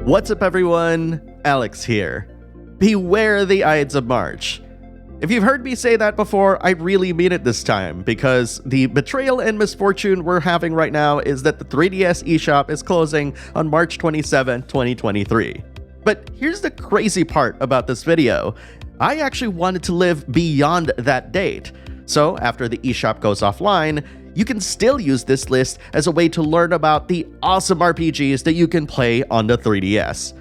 What's up everyone, Alex here. Beware the Ides of March. If you've heard me say that before, I really mean it this time, because the betrayal and misfortune we're having right now is that the 3DS eShop is closing on March 27, 2023. But here's the crazy part about this video. I actually wanted to live beyond that date. So after the eShop goes offline, you can still use this list as a way to learn about the awesome RPGs that you can play on the 3DS.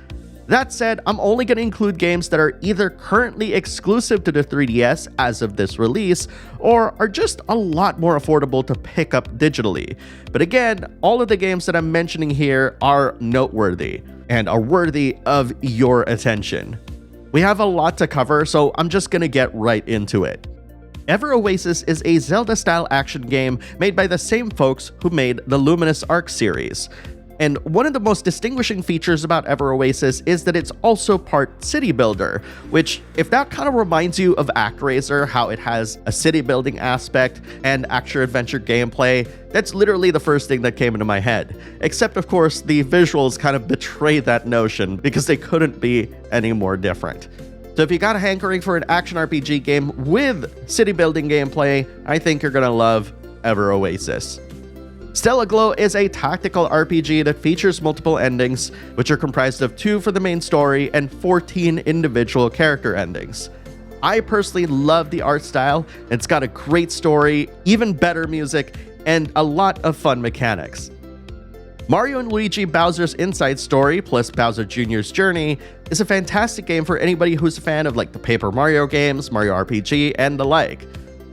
That said, I'm only going to include games that are either currently exclusive to the 3DS as of this release, or are just a lot more affordable to pick up digitally. But again, all of the games that I'm mentioning here are noteworthy, and are worthy of your attention. We have a lot to cover, so I'm just going to get right into it. Ever Oasis is a Zelda-style action game made by the same folks who made the Luminous Arc series. And one of the most distinguishing features about Ever Oasis is that it's also part city builder, which, if that kind of reminds you of ActRaiser, how it has a city building aspect and action-adventure gameplay, that's literally the first thing that came into my head. Except, of course, the visuals kind of betray that notion because they couldn't be any more different. So if you got a hankering for an action RPG game with city building gameplay, I think you're gonna love Ever Oasis. Stella Glow is a tactical RPG that features multiple endings, which are comprised of 2 for the main story and 14 individual character endings. I personally love the art style. It's got a great story, even better music, and a lot of fun mechanics. Mario and Luigi Bowser's Inside Story plus Bowser Jr.'s Journey is a fantastic game for anybody who's a fan of like the Paper Mario games, Mario RPG, and the like.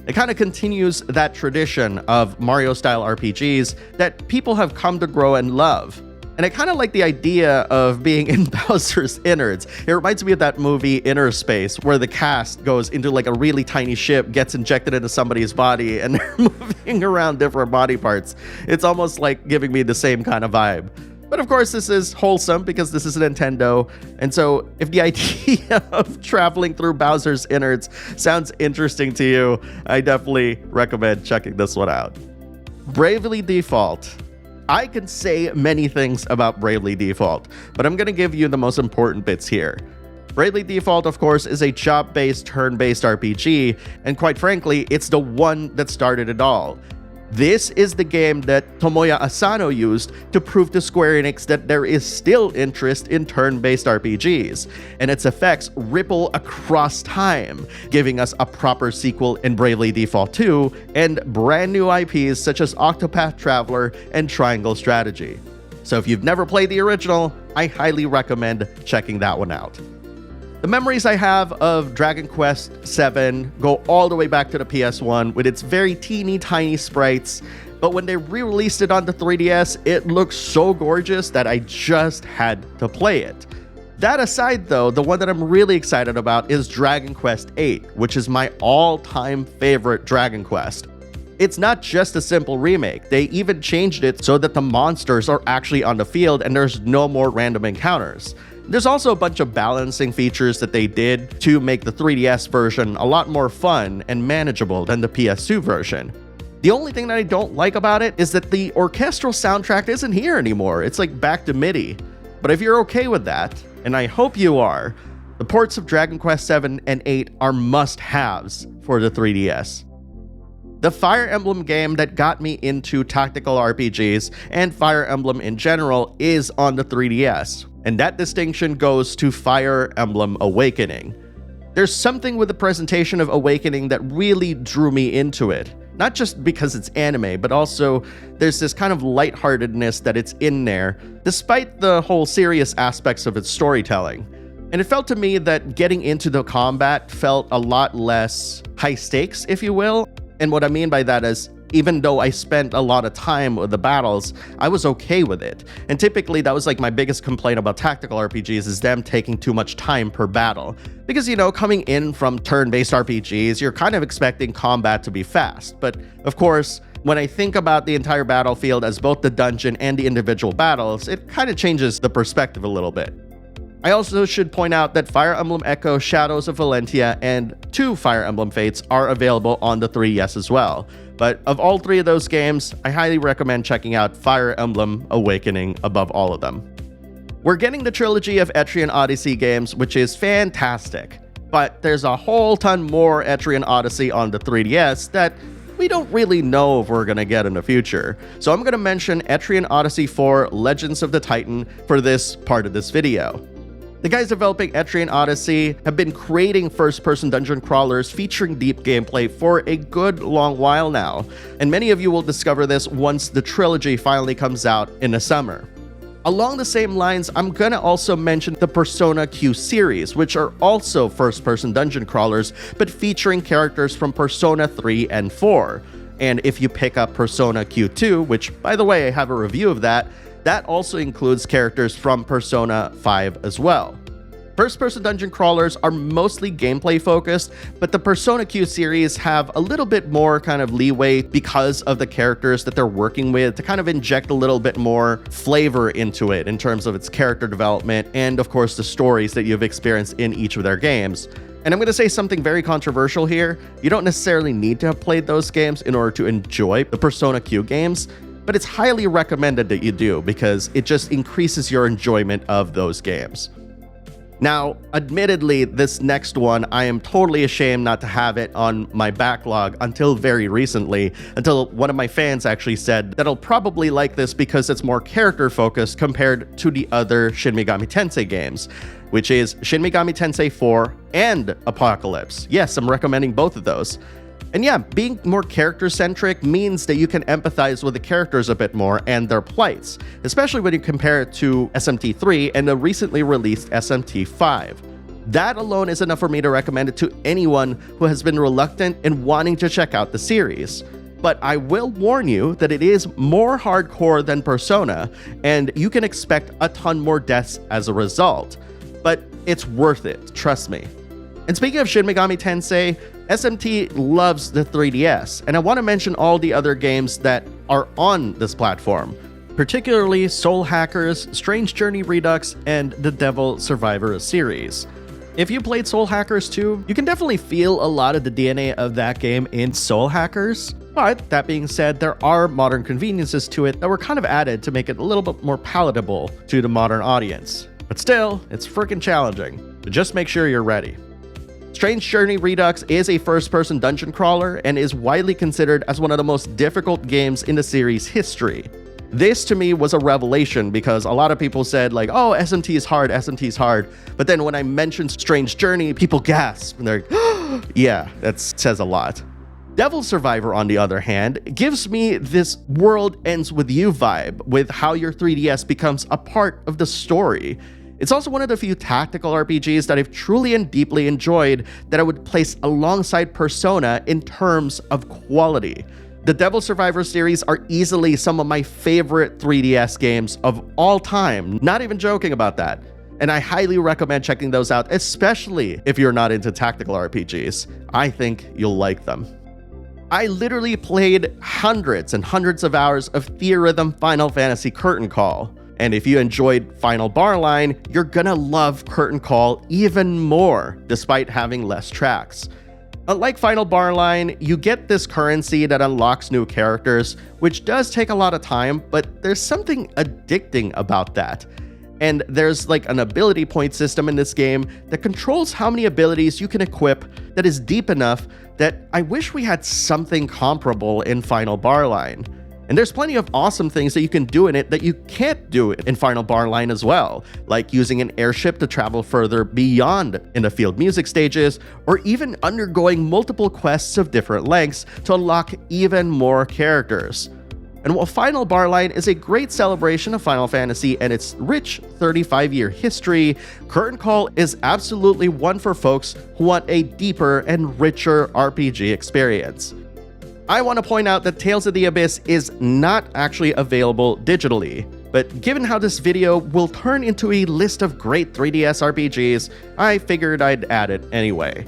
It kind of continues that tradition of Mario-style RPGs that people have come to grow and love. And I kind of like the idea of being in Bowser's innards. It reminds me of that movie Inner Space, where the cast goes into like a really tiny ship, gets injected into somebody's body, and they're moving around different body parts. It's almost like giving me the same kind of vibe. But of course, this is wholesome because this is a Nintendo, and so if the idea of traveling through Bowser's innards sounds interesting to you, I definitely recommend checking this one out. Bravely Default. I can say many things about Bravely Default, but I'm going to give you the most important bits here. Bravely Default, of course, is a job-based, turn-based RPG, and quite frankly, it's the one that started it all. This is the game that Tomoya Asano used to prove to Square Enix that there is still interest in turn-based RPGs, and its effects ripple across time, giving us a proper sequel in Bravely Default 2, and brand new IPs such as Octopath Traveler and Triangle Strategy. So if you've never played the original, I highly recommend checking that one out. The memories I have of Dragon Quest VII go all the way back to the PS1 with its very teeny tiny sprites, but when they re-released it on the 3DS, it looks so gorgeous that I just had to play it. That aside though, the one that I'm really excited about is Dragon Quest VIII, which is my all-time favorite Dragon Quest. It's not just a simple remake, they even changed it so that the monsters are actually on the field and there's no more random encounters. There's also a bunch of balancing features that they did to make the 3DS version a lot more fun and manageable than the PS2 version. The only thing that I don't like about it is that the orchestral soundtrack isn't here anymore. It's like back to MIDI. But if you're okay with that, and I hope you are, the ports of Dragon Quest VII and VIII are must-haves for the 3DS. The Fire Emblem game that got me into tactical RPGs and Fire Emblem in general is on the 3DS, and that distinction goes to Fire Emblem Awakening. There's something with the presentation of Awakening that really drew me into it, not just because it's anime, but also there's this kind of lightheartedness that it's in there, despite the whole serious aspects of its storytelling. And it felt to me that getting into the combat felt a lot less high stakes, if you will. And what I mean by that is, even though I spent a lot of time with the battles, I was okay with it. And typically that was like my biggest complaint about tactical RPGs is them taking too much time per battle. Because, you know, coming in from turn-based RPGs, you're kind of expecting combat to be fast. But of course, when I think about the entire battlefield as both the dungeon and the individual battles, it kind of changes the perspective a little bit. I also should point out that Fire Emblem Echo Shadows of Valentia and 2 Fire Emblem Fates are available on the 3DS as well. But of all three of those games, I highly recommend checking out Fire Emblem Awakening above all of them. We're getting the trilogy of Etrian Odyssey games, which is fantastic. But there's a whole ton more Etrian Odyssey on the 3DS that we don't really know if we're going to get in the future. So I'm going to mention Etrian Odyssey 4 Legends of the Titan for this part of this video. The guys developing Etrian Odyssey have been creating first-person dungeon crawlers featuring deep gameplay for a good long while now, and many of you will discover this once the trilogy finally comes out in the summer. Along the same lines, I'm gonna also mention the Persona Q series, which are also first-person dungeon crawlers, but featuring characters from Persona 3 and 4. And if you pick up Persona Q2, which, by the way, I have a review of that also includes characters from Persona 5 as well. First-person dungeon crawlers are mostly gameplay focused, but the Persona Q series have a little bit more kind of leeway because of the characters that they're working with to kind of inject a little bit more flavor into it in terms of its character development and, of course, the stories that you've experienced in each of their games. And I'm going to say something very controversial here. You don't necessarily need to have played those games in order to enjoy the Persona Q games, but it's highly recommended that you do because it just increases your enjoyment of those games. Now, admittedly, this next one, I am totally ashamed not to have it on my backlog until very recently, until one of my fans actually said that I'll probably like this because it's more character-focused compared to the other Shin Megami Tensei games, which is Shin Megami Tensei 4 and Apocalypse. Yes, I'm recommending both of those. And yeah, being more character-centric means that you can empathize with the characters a bit more and their plights, especially when you compare it to SMT3 and the recently released SMT5. That alone is enough for me to recommend it to anyone who has been reluctant in wanting to check out the series. But I will warn you that it is more hardcore than Persona, and you can expect a ton more deaths as a result. But it's worth it, trust me. And speaking of Shin Megami Tensei, SMT loves the 3DS, and I want to mention all the other games that are on this platform, particularly Soul Hackers, Strange Journey Redux, and the Devil Survivor series. If you played Soul Hackers 2, you can definitely feel a lot of the DNA of that game in Soul Hackers. But that being said, there are modern conveniences to it that were kind of added to make it a little bit more palatable to the modern audience. But still, it's freaking challenging, so just make sure you're ready. Strange Journey Redux is a first-person dungeon crawler and is widely considered as one of the most difficult games in the series' history. This to me was a revelation because a lot of people said like, oh, SMT is hard, SMT is hard. But then when I mentioned Strange Journey, people gasp and they're like, oh, yeah, that says a lot. Devil Survivor, on the other hand, gives me this world ends with you vibe with how your 3DS becomes a part of the story. It's also one of the few tactical RPGs that I've truly and deeply enjoyed that I would place alongside Persona in terms of quality. The Devil Survivor series are easily some of my favorite 3DS games of all time, not even joking about that. And I highly recommend checking those out, especially if you're not into tactical RPGs. I think you'll like them. I literally played hundreds and hundreds of hours of Theatrhythm Final Fantasy Curtain Call. And if you enjoyed Final Barline, you're gonna love Curtain Call even more, despite having less tracks. Unlike Final Barline, you get this currency that unlocks new characters, which does take a lot of time, but there's something addicting about that. And there's like an ability point system in this game that controls how many abilities you can equip that is deep enough that I wish we had something comparable in Final Barline. And there's plenty of awesome things that you can do in it that you can't do in Final Barline as well, like using an airship to travel further beyond in the field music stages, or even undergoing multiple quests of different lengths to unlock even more characters. And while Final Barline is a great celebration of Final Fantasy and its rich 35-year history, Curtain Call is absolutely one for folks who want a deeper and richer RPG experience. I want to point out that Tales of the Abyss is not actually available digitally, but given how this video will turn into a list of great 3DS RPGs, I figured I'd add it anyway.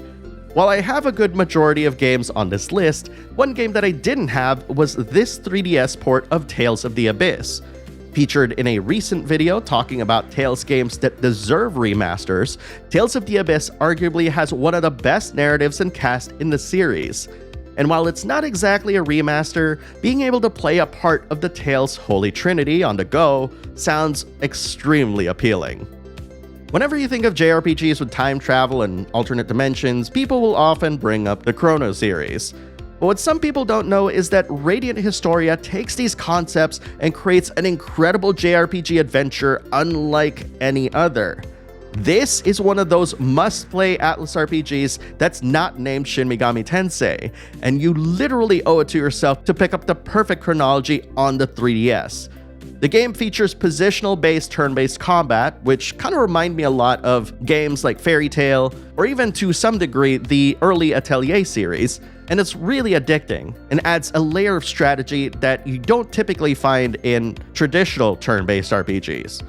While I have a good majority of games on this list, one game that I didn't have was this 3DS port of Tales of the Abyss. Featured in a recent video talking about Tales games that deserve remasters, Tales of the Abyss arguably has one of the best narratives and cast in the series. And while it's not exactly a remaster, being able to play a part of the Tales Holy Trinity on the go sounds extremely appealing. Whenever you think of JRPGs with time travel and alternate dimensions, people will often bring up the Chrono series. But what some people don't know is that Radiant Historia takes these concepts and creates an incredible JRPG adventure unlike any other. This is one of those must-play Atlas RPGs that's not named Shin Megami Tensei, and you literally owe it to yourself to pick up the perfect chronology on the 3DS. The game features positional-based turn-based combat, which kind of remind me a lot of games like Fairy Tail, or even to some degree the early Atelier series, and it's really addicting and adds a layer of strategy that you don't typically find in traditional turn-based RPGs.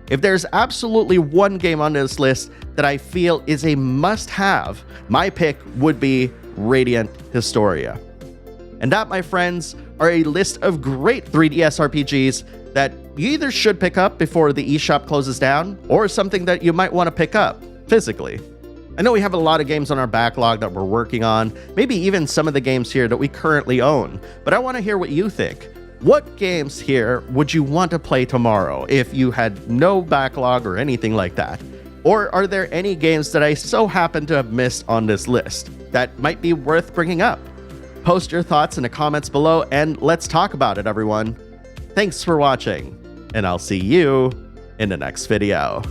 If there's absolutely one game on this list that I feel is a must-have, my pick would be Radiant Historia. And that, my friends, are a list of great 3DS RPGs that you either should pick up before the eShop closes down, or something that you might want to pick up physically. I know we have a lot of games on our backlog that we're working on, maybe even some of the games here that we currently own, but I want to hear what you think. What games here would you want to play tomorrow if you had no backlog or anything like that? Or are there any games that I so happen to have missed on this list that might be worth bringing up? Post your thoughts in the comments below and let's talk about it, everyone. Thanks for watching, and I'll see you in the next video.